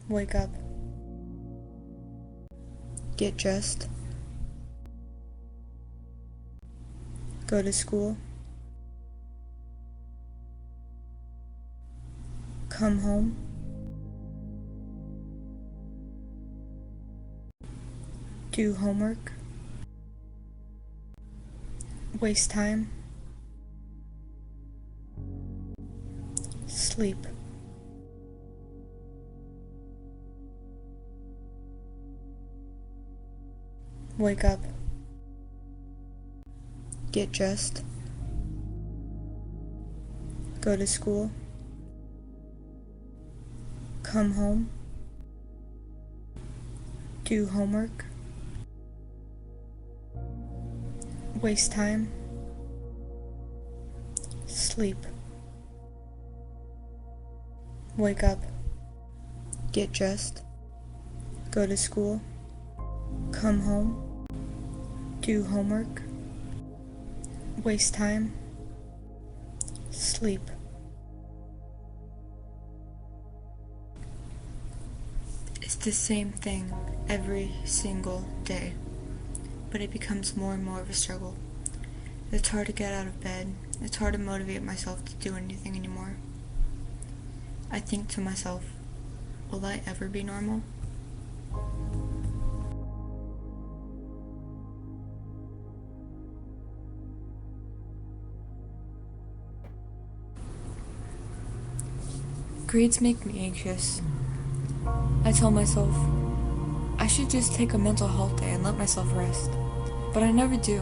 Wake up. Get dressed. Go to school. Come home. Do homework. Waste time. Sleep. Wake up. Get dressed. Go to school. Come home. Do homework. Waste time. Sleep. Wake up. Get dressed. Go to school. Come home. Do homework. Waste time. Sleep. It's the same thing every single day, but it becomes more and more of a struggle. It's hard to get out of bed. It's hard to motivate myself to do anything anymore. I think to myself, will I ever be normal? Grades make me anxious. I tell myself, I should just take a mental health day and let myself rest. But I never do.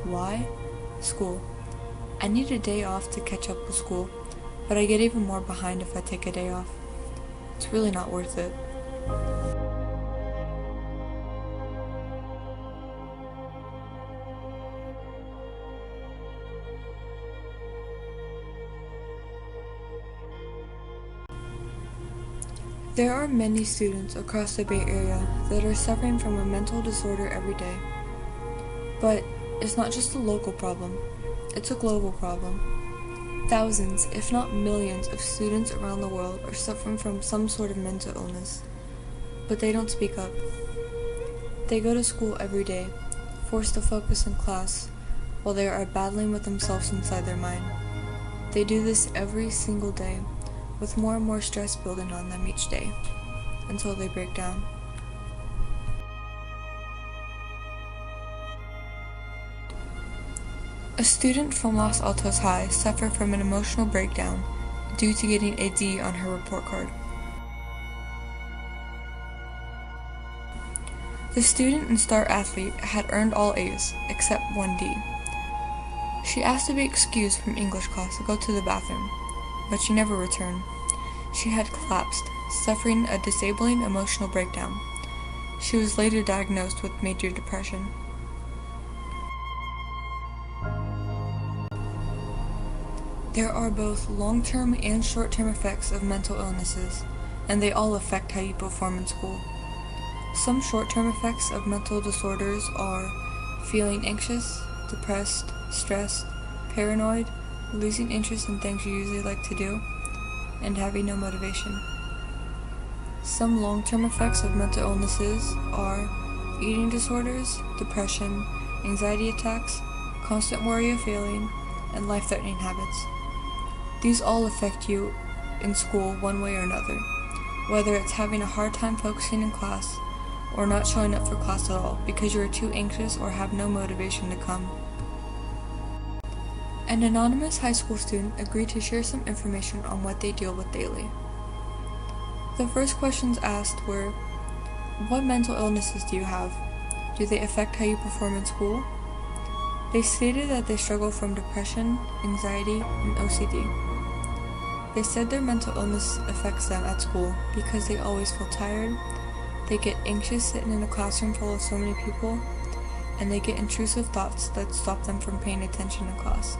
Why? School. I need a day off to catch up with school, but I get even more behind if I take a day off. It's really not worth it. There are many students across the Bay Area that are suffering from a mental disorder every day. But it's not just a local problem, it's a global problem. Thousands, if not millions, of students around the world are suffering from some sort of mental illness, but they don't speak up. They go to school every day, forced to focus in class, while they are battling with themselves inside their mind. They do this every single day, with more and more stress building on them each day, until they break down. A student from Los Altos High suffered from an emotional breakdown due to getting a D on her report card. The student and star athlete had earned all A's, except one D. She asked to be excused from English class to go to the bathroom, but she never returned. She had collapsed, suffering a disabling emotional breakdown. She was later diagnosed with major depression. There are both long-term and short-term effects of mental illnesses, and they all affect how you perform in school. Some short-term effects of mental disorders are feeling anxious, depressed, stressed, paranoid, losing interest in things you usually like to do, and having no motivation. Some long-term effects of mental illnesses are eating disorders, depression, anxiety attacks, constant worry of failing, and life-threatening habits. These all affect you in school one way or another, whether it's having a hard time focusing in class or not showing up for class at all because you are too anxious or have no motivation to come. An anonymous high school student agreed to share some information on what they deal with daily. The first questions asked were, what mental illnesses do you have? Do they affect how you perform in school? They stated that they struggle from depression, anxiety, and OCD. They said their mental illness affects them at school because they always feel tired, they get anxious sitting in a classroom full of so many people, and they get intrusive thoughts that stop them from paying attention in class.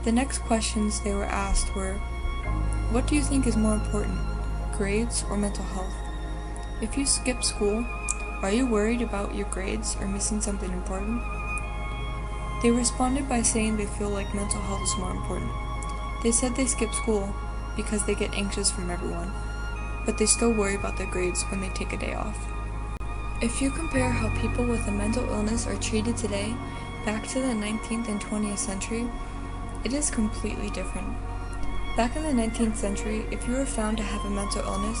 The next questions they were asked were, what do you think is more important, grades or mental health? If you skip school, are you worried about your grades or missing something important? They responded by saying they feel like mental health is more important. They said they skip school because they get anxious from everyone, but they still worry about their grades when they take a day off. If you compare how people with a mental illness are treated today back to the 19th and 20th century, it is completely different. Back in the 19th century, if you were found to have a mental illness,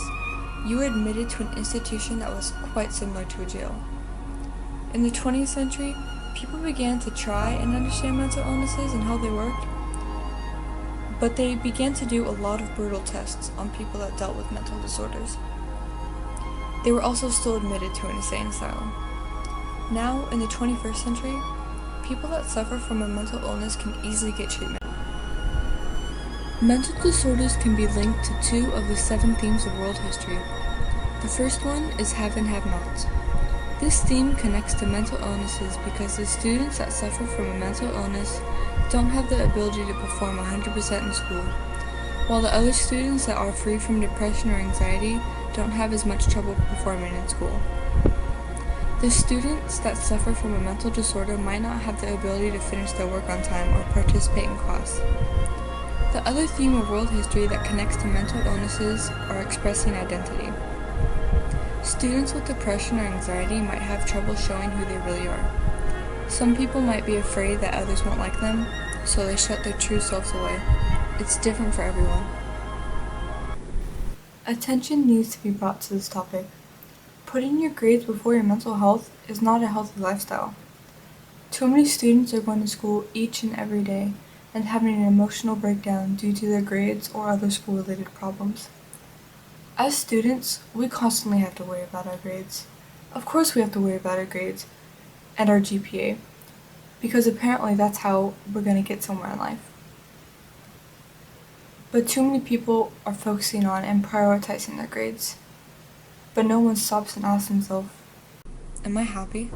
you were admitted to an institution that was quite similar to a jail. In the 20th century, people began to try and understand mental illnesses and how they worked, but they began to do a lot of brutal tests on people that dealt with mental disorders. They were also still admitted to an insane asylum. Now, in the 21st century, people that suffer from a mental illness can easily get treatment. Mental disorders can be linked to 2 of the 7 themes of world history. The first one is have and have-nots. This theme connects to mental illnesses because the students that suffer from a mental illness don't have the ability to perform 100% in school, while the other students that are free from depression or anxiety don't have as much trouble performing in school. The students that suffer from a mental disorder might not have the ability to finish their work on time or participate in class. The other theme of world history that connects to mental illnesses are expressing identity. Students with depression or anxiety might have trouble showing who they really are. Some people might be afraid that others won't like them, so they shut their true selves away. It's different for everyone. Attention needs to be brought to this topic. Putting your grades before your mental health is not a healthy lifestyle. Too many students are going to school each and every day and having an emotional breakdown due to their grades or other school-related problems. As students, we constantly have to worry about our grades. Of course we have to worry about our grades and our GPA, because apparently that's how we're going to get somewhere in life. But too many people are focusing on and prioritizing their grades. But no one stops and asks themselves, am I happy?